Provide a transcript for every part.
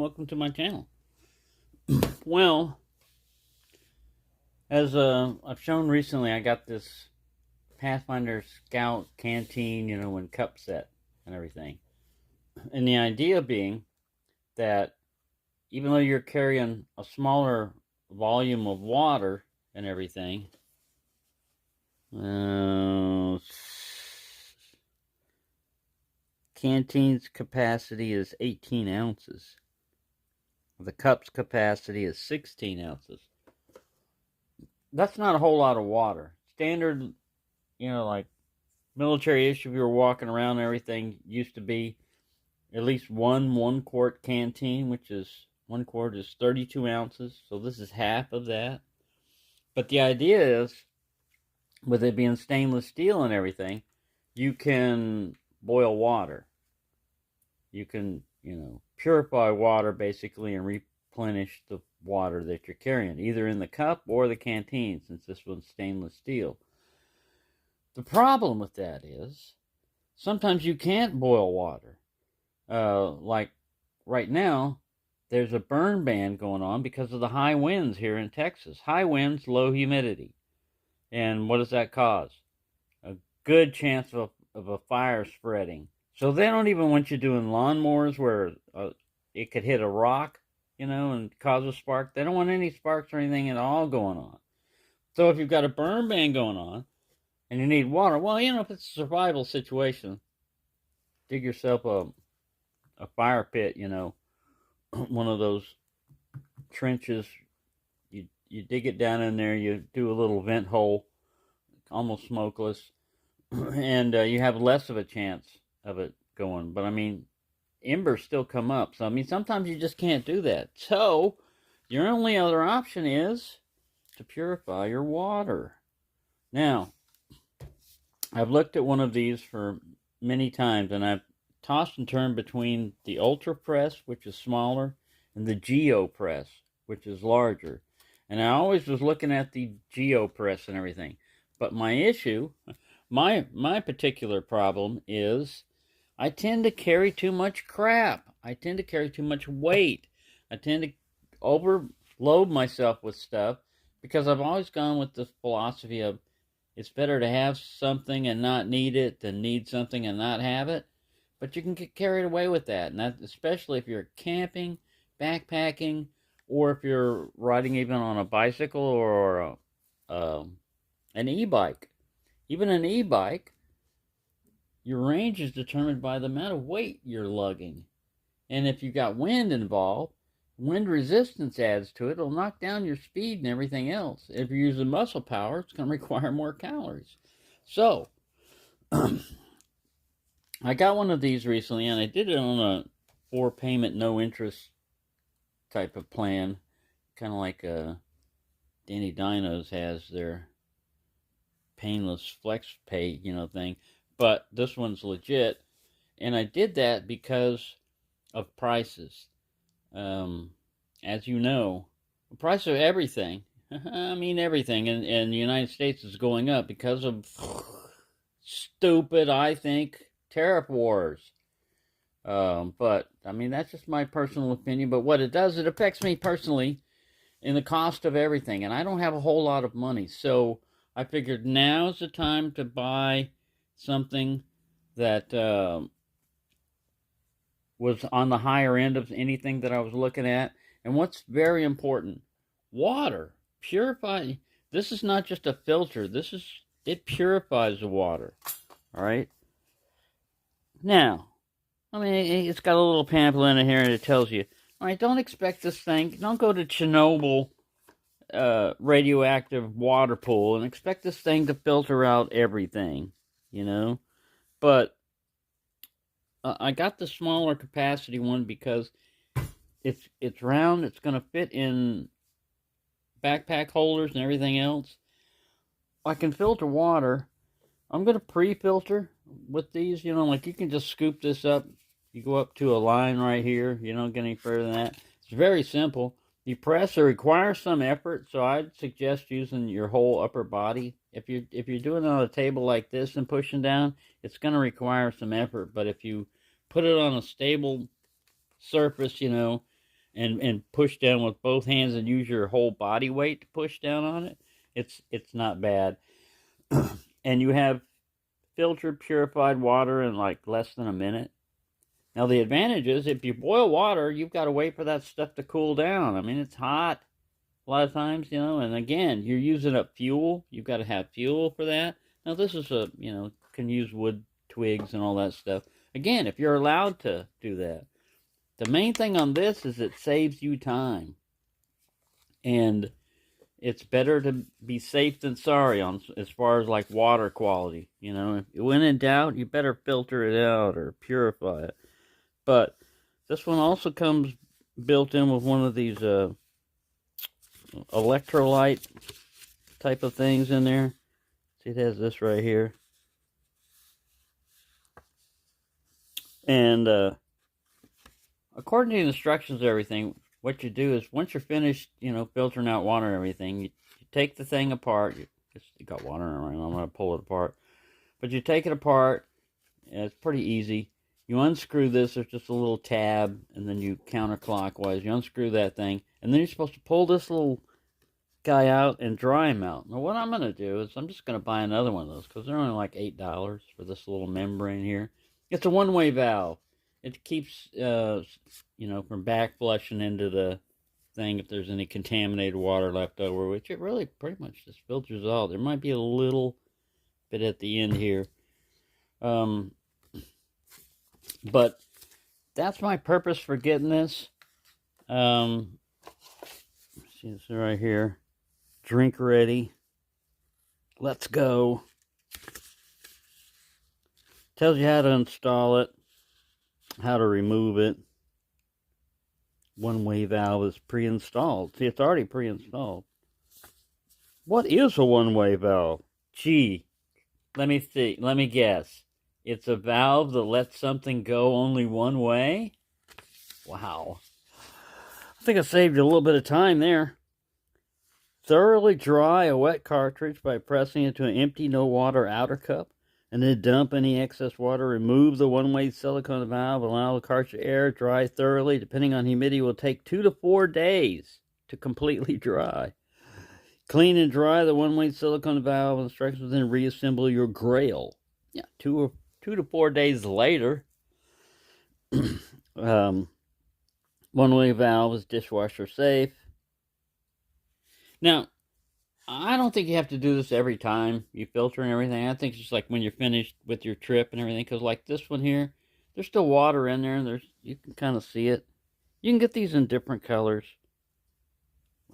welcome to my channel. Well, as I've shown recently, I got this Pathfinder Scout canteen, and cup set and everything. And the idea being that even though you're carrying a smaller volume of water and everything, canteen's capacity is 18 ounces. The cup's capacity is 16 ounces. That's not a whole lot of water. Standard, like military issue, if you were walking around and everything, used to be at least one quart canteen, which is 1 quart is 32 ounces. So this is half of that. But the idea is, with it being stainless steel and everything, you can boil water. You can, purify water basically and replenish the water that you're carrying, either in the cup or the canteen, since this one's stainless steel. The problem with that is sometimes you can't boil water. Like right now, there's a burn ban going on because of the high winds here in Texas. High winds, low humidity. And what does that cause? A good chance of a fire spreading. So they don't even want you doing lawnmowers where it could hit a rock, and cause a spark. They don't want any sparks or anything at all going on. So if you've got a burn ban going on and you need water, well, if it's a survival situation, dig yourself a fire pit, one of those trenches. You dig it down in there, you do a little vent hole, almost smokeless, and you have less of a chance of it going. But embers still come up. So sometimes you just can't do that. So your only other option is to purify your water. Now, I've looked at one of these for many times, and I've tossed and turned between the Ultrapress, which is smaller, and the Geopress, which is larger. And I always was looking at the Geopress and everything. But my issue, my particular problem is I tend to carry too much crap. I tend to carry too much weight. I tend to overload myself with stuff because I've always gone with the philosophy of it's better to have something and not need it than need something and not have it. But you can get carried away with that, and that, especially if you're camping, backpacking, or if you're riding even on a bicycle or an e-bike. Even an e-bike, your range is determined by the amount of weight you're lugging. And if you've got wind involved, wind resistance adds to it. It'll knock down your speed and everything else. If you're using muscle power, it's going to require more calories. So, I got one of these recently, and I did it on a 4-payment, no interest type of plan, kind of like Danny Dinos has their painless flex pay, thing. But this one's legit, and I did that because of prices. As you know, the price of everything, everything in the United States is going up because of stupid, I think, tariff wars. But that's just my personal opinion. But what it does, it affects me personally in the cost of everything. And I don't have a whole lot of money. So I figured now's the time to buy something that was on the higher end of anything that I was looking at. And what's very important, water. Purify. This is not just a filter. It purifies the water. All right. Now, it's got a little pamphlet in here, and it tells you, all right, don't expect this thing. Don't go to Chernobyl radioactive water pool and expect this thing to filter out everything, But I got the smaller capacity one because it's round. It's going to fit in backpack holders and everything else. I can filter water. I'm going to pre-filter with these, like you can just scoop this up. You go up to a line right here. You don't get any further than that. It's very simple. The press requires some effort, so I'd suggest using your whole upper body. If you're doing it on a table like this and pushing down, it's going to require some effort. But if you put it on a stable surface, and push down with both hands and use your whole body weight to push down on it, it's not bad. And you have filtered purified water in like less than a minute. Now the advantage is if you boil water, you've got to wait for that stuff to cool down. I mean, it's hot a lot of times, and again, you're using up fuel. You've got to have fuel for that. Now this is can use wood twigs and all that stuff. Again, if you're allowed to do that. The main thing on this is it saves you time. And it's better to be safe than sorry as far as like water quality. When in doubt, you better filter it out or purify it. But this one also comes built in with one of these electrolyte type of things in there. See, it has this right here. And according to the instructions and everything, what you do is once you're finished, filtering out water and everything, you take the thing apart. You got water in it right now. I'm going to pull it apart. But you take it apart, and it's pretty easy. You unscrew this. There's just a little tab, and then you counterclockwise. You unscrew that thing, and then you're supposed to pull this little guy out and dry him out. Now, what I'm going to do is I'm just going to buy another one of those because they're only like $8 for this little membrane here. It's a one-way valve. It keeps, from back flushing into the thing if there's any contaminated water left over, which it really pretty much just filters all. There might be a little bit at the end here. But that's my purpose for getting this. See this right here. Drink ready. Let's go. Tells you how to install it, how to remove it. One-way valve is pre-installed. See, it's already pre-installed. What is a one-way valve? Gee, let me see. Let me guess. It's a valve that lets something go only one way? Wow. I think I saved you a little bit of time there. Thoroughly dry a wet cartridge by pressing it into an empty, no water outer cup, and then dump any excess water. Remove the one-way silicone valve. Allow the cartridge air dry thoroughly. Depending on humidity, it will take 2 to 4 days to completely dry. Clean and dry the one-way silicone valve. Instructions, then reassemble your Grayl. Yeah, 2 to 4 days later. One-way valve is dishwasher safe. Now, I don't think you have to do this every time you filter and everything. I think it's just like when you're finished with your trip and everything. Because like this one here, there's still water in there. And you can kind of see it. You can get these in different colors.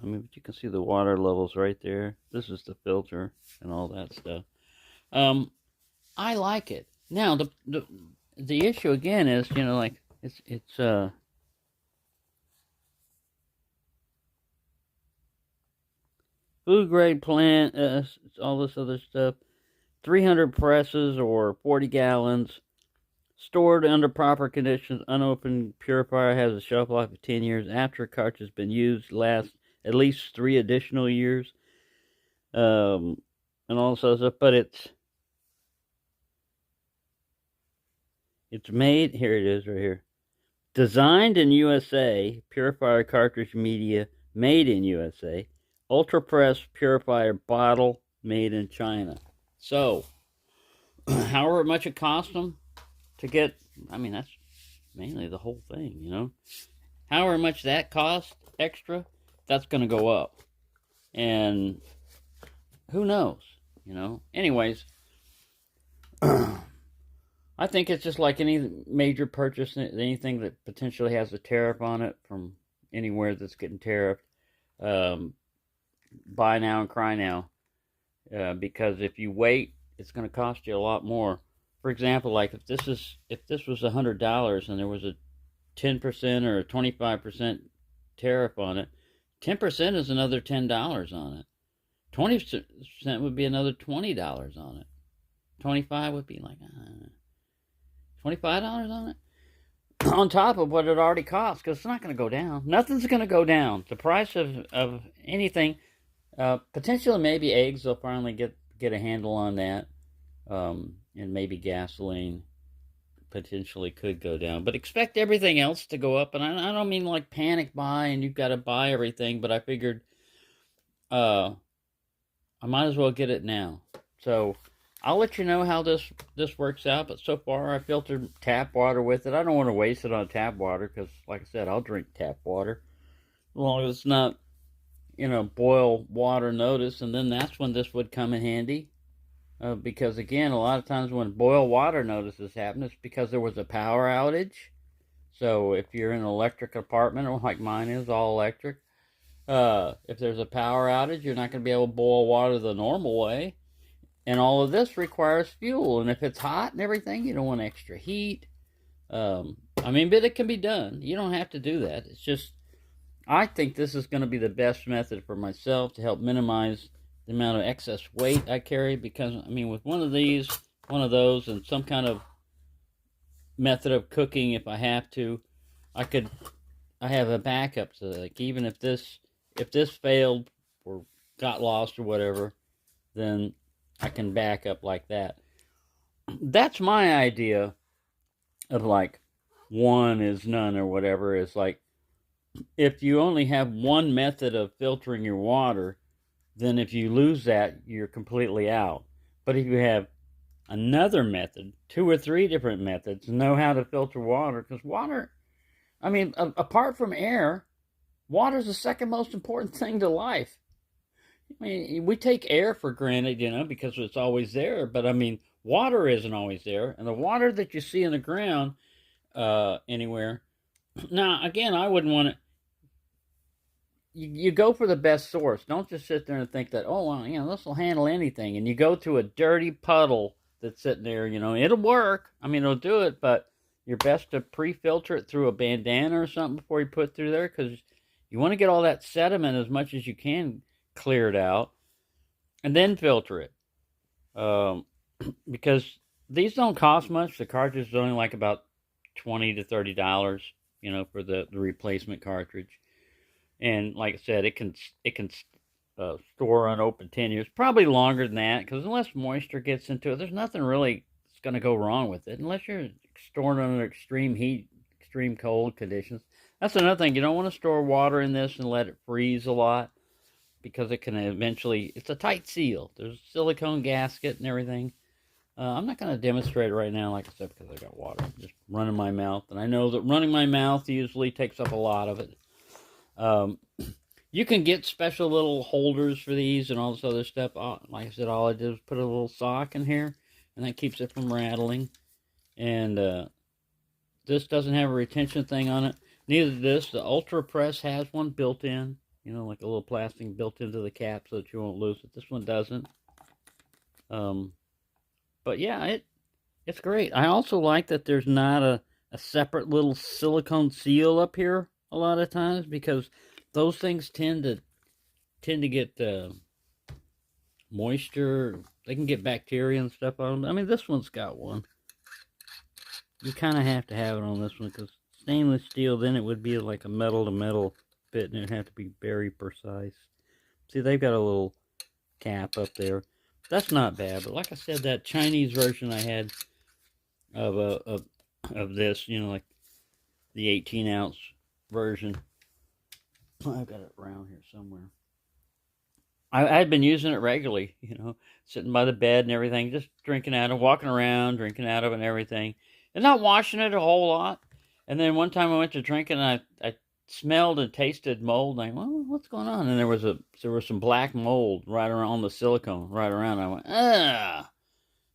I mean, but you can see the water levels right there. This is the filter and all that stuff. I like it. Now, the issue again is, it's food grade plant, all this other stuff. 300 presses or 40 gallons. Stored under proper conditions. Unopened purifier has a shelf life of 10 years. After a cartridge has been used, lasts at least 3 additional years. And all this other stuff. But it's made, here it is right here. Designed in USA, purifier cartridge media made in USA. Ultrapress purifier bottle made in China. So, however much it cost them to get, I mean, that's mainly the whole thing, However much that cost extra, that's going to go up. And who knows, Anyways, I think it's just like any major purchase, anything that potentially has a tariff on it from anywhere that's getting tariffed. Buy now and cry now, because if you wait, it's going to cost you a lot more. For example, like if this was $100 and there was a 10% or a 25% tariff on it, 10% is another $10 on it. 20% would be another $20 on it. 25 would be like $25 on it, on top of what it already costs, because it's not going to go down. Nothing's going to go down. The price of anything. Potentially, maybe eggs, they'll finally get a handle on that, and maybe gasoline. potentially could go down. But expect everything else to go up. And I don't mean like panic buy and you've got to buy everything, but I figured I might as well get it now. So I'll let you know how this works out. But so far, I filtered tap water with it. I don't want to waste it on tap water because, like I said, I'll drink tap water as long as it's not, boil water notice. And then that's when this would come in handy. Because again, a lot of times when boil water notices happen, it's because there was a power outage. So if you're in an electric apartment, or like mine is, all electric, if there's a power outage, you're not going to be able to boil water the normal way. And all of this requires fuel. And if it's hot and everything, you don't want extra heat. But it can be done. You don't have to do that. It's just, I think this is going to be the best method for myself to help minimize the amount of excess weight I carry. Because, with one of these, one of those, and some kind of method of cooking, if I have to, I have a backup. So, like, even if this failed or got lost or whatever, then I can back up like that. That's my idea of like one is none or whatever. Is like, if you only have one method of filtering your water, then if you lose that, you're completely out. But if you have another method, 2 or 3 different methods, know how to filter water, because water, apart from air, water is the second most important thing to life. We take air for granted, because it's always there. But water isn't always there, and the water that you see in the ground anywhere. Now, again, I wouldn't want to. You go for the best source. Don't just sit there and think that, oh, well, this will handle anything. And you go to a dirty puddle that's sitting there. It'll work. It'll do it, but you're best to pre-filter it through a bandana or something before you put it through there, because you want to get all that sediment as much as you can cleared out, and then filter it. Because these don't cost much. The cartridge is only like about $20 to $30, for the replacement cartridge. And like I said, it can store unopened 10 years, probably longer than that, because unless moisture gets into it, there's nothing really that's going to go wrong with it, unless you're storing it under extreme heat, extreme cold conditions. That's another thing. You don't want to store water in this and let it freeze a lot, because it can eventually, it's a tight seal. There's a silicone gasket and everything. I'm not going to demonstrate it right now, like I said, because I got water. I'm just running my mouth, and I know that running my mouth usually takes up a lot of it. You can get special little holders for these and all this other stuff. Like I said, all I did was put a little sock in here, and that keeps it from rattling. And this doesn't have a retention thing on it. Neither does this. The Ultrapress has one built in, like a little plastic built into the cap so that you won't lose it. This one doesn't. But yeah, it's great. I also like that there's not a separate little silicone seal up here a lot of times, because those things tend to get moisture. They can get bacteria and stuff on them. This one's got one. You kind of have to have it on this one, because stainless steel, then it would be like a metal to metal fit, and it'd have to be very precise. See, they've got a little cap up there. That's not bad, but like I said, that Chinese version I had of this, like the 18-ounce version. I've got it around here somewhere. I had been using it regularly, sitting by the bed and everything, just drinking out of, walking around, drinking out of it and everything, and not washing it a whole lot. And then one time I went to drink, and I smelled and tasted mold. And I went, well, what's going on? And there was some black mold right around the silicone, right around. I went,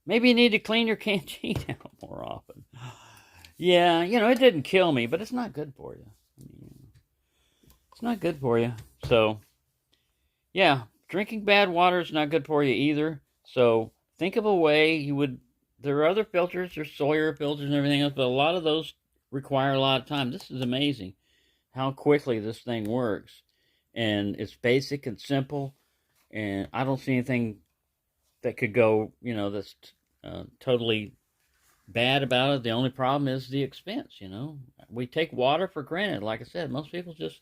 maybe you need to clean your canteen out more often. Yeah, it didn't kill me, but it's not good for you. It's not good for you. So, yeah, drinking bad water is not good for you either. So, think of a way you would. There are other filters, there's Sawyer filters and everything else, but a lot of those require a lot of time. This is amazing how quickly this thing works. And it's basic and simple. And I don't see anything that could go, that's totally bad about it. The only problem is the expense, We take water for granted. Like I said, most people just,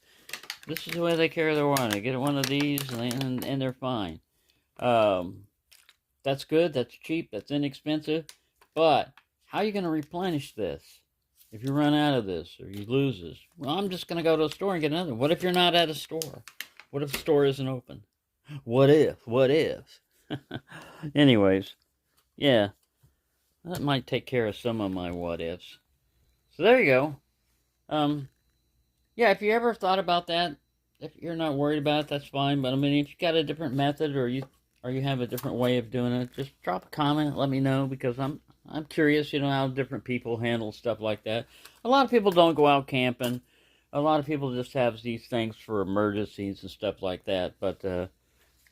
this is the way they carry their water. They get one of these and they're fine. That's good. That's cheap. That's inexpensive. But how are you going to replenish this if you run out of this or you lose this? Well, I'm just going to go to a store and get another. What if you're not at a store? What if the store isn't open? What if? What if? Anyways, yeah, that might take care of some of my what ifs. So there you go. Yeah, if you ever thought about that, if you're not worried about it, that's fine. But I mean, if you got a different method or you have a different way of doing it, just drop a comment, let me know, because I'm curious, how different people handle stuff like that. A lot of people don't go out camping. A lot of people just have these things for emergencies and stuff like that. But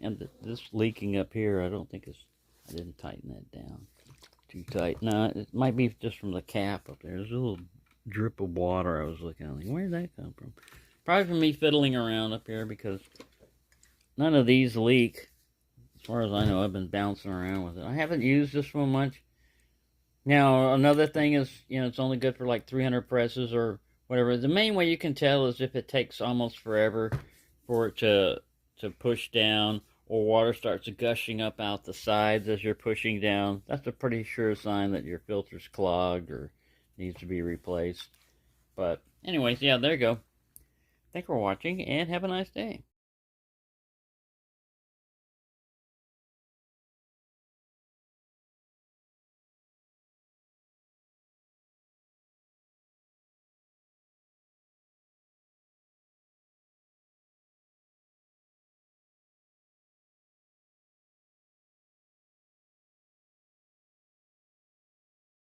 and this leaking up here, I don't think I didn't tighten that down too tight. No, it might be just from the cap up there. There's a little drip of water I was looking at. Like, where did that come from? Probably from me fiddling around up here, because none of these leak. As far as I know, I've been bouncing around with it. I haven't used this one much. Now, another thing is, it's only good for like 300 presses or whatever. The main way you can tell is if it takes almost forever for it to push down, or water starts gushing up out the sides as you're pushing down. That's a pretty sure sign that your filter's clogged or needs to be replaced. But anyways, yeah, there you go. Thanks for watching, and have a nice day.